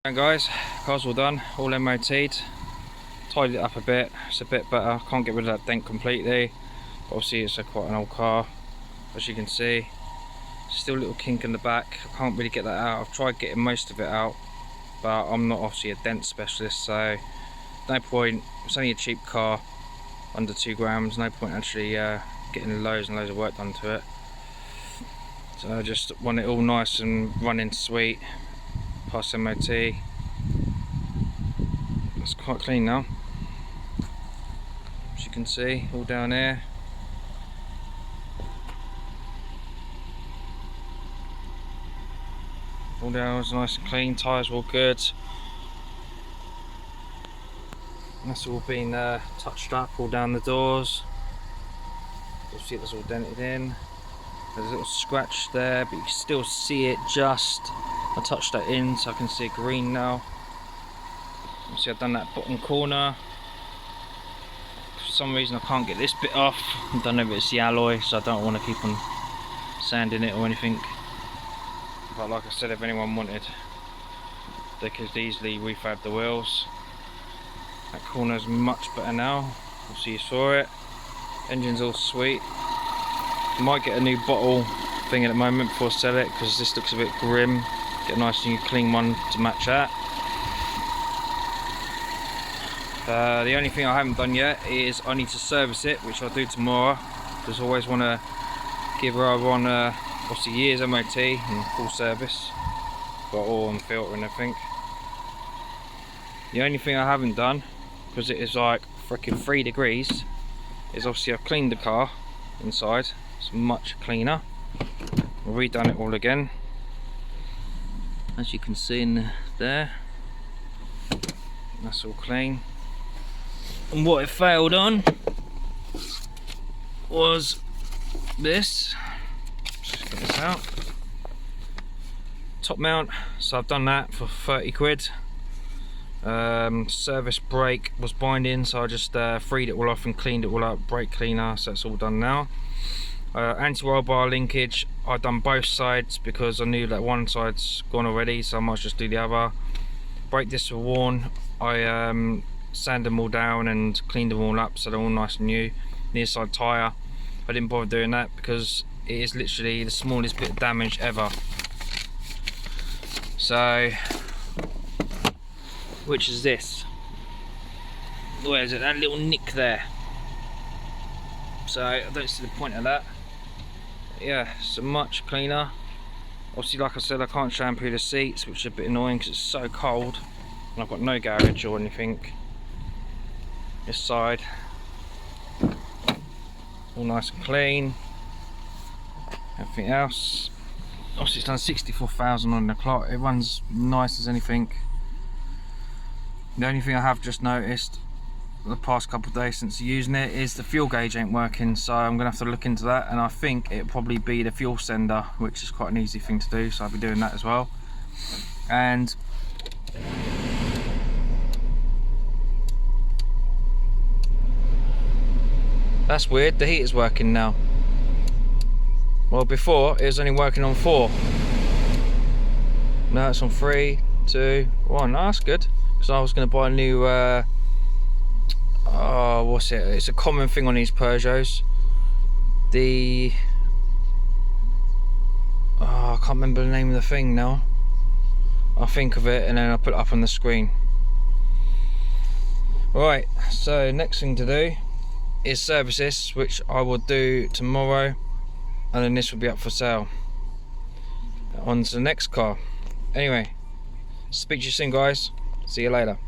And guys, car's all done, all MOT'd, tidied it up a bit, it's a bit better. Can't get rid of that dent completely, but obviously it's quite an old car, as you can see. Still a little kink in the back, I can't really get that out. I've tried getting most of it out, but I'm not obviously a dent specialist, so no point. It's only a cheap car, under 2 grams, no point actually getting loads and loads of work done to it. So I just want it all nice and running sweet. Past MOT. It's quite clean now, as you can see, all down here. All down was nice and clean, tyres were all good. And that's all been touched up, all down the doors. You'll see it's all dented in. There's a little scratch there, but you can still see it just. I touched that in so I can see it green now. You see I've done that bottom corner. For some reason I can't get this bit off. I don't know if it's the alloy, so I don't want to keep on sanding it or anything. But like I said, if anyone wanted, they could easily refab the wheels. That corner's much better now. Obviously you saw it. Engine's all sweet. Might get a new bottle thing at the moment before I sell it, because this looks a bit grim. Get a nice new clean one to match that. The only thing I haven't done yet is I need to service it, which I'll do tomorrow, because I always want to give her one obviously year's MOT and full service, got all on filter and everything. The only thing I haven't done, because it is like freaking 3 degrees, is obviously I've cleaned the car inside. It's much cleaner. I've redone it all again, as you can see in there. That's all clean. And what it failed on was this. Just get this out. Top mount. So I've done that for 30 quid. Service brake was binding, so I just freed it all off and cleaned it all up. Brake cleaner, so it's all done now. Anti-roll bar linkage, I've done both sides because I knew that one side's gone already, so I might just do the other. Brake discs were worn. I sanded them all down and cleaned them all up so they're all nice and new. Near side tyre, I didn't bother doing that because it is literally the smallest bit of damage ever. So, which is this? Where is it? That little nick there. So I don't see the point of that. Yeah, so much cleaner. Obviously, like I said, I can't shampoo the seats, which is a bit annoying because it's so cold, and I've got no garage or anything. This side, all nice and clean. Everything else, obviously it's done 64,000 on the clock. It runs nice as anything. The only thing I have just noticed the past couple of days since using it is the fuel gauge ain't working, so I'm gonna have to look into that, and I think it'll probably be the fuel sender, which is quite an easy thing to do, so I'll be doing that as well. And that's weird, the heater's working now. Well, before it was only working on 4. Now it's on 3, 2, 1. No, that's good, because I was going to buy a new what's it? It's a common thing on these Peugeots. I can't remember the name of the thing now. I'll think of it and then I'll put it up on the screen. Right, so next thing to do is service this, which I will do tomorrow, and then this will be up for sale. On to the next car. Anyway, speak to you soon, guys. See you later.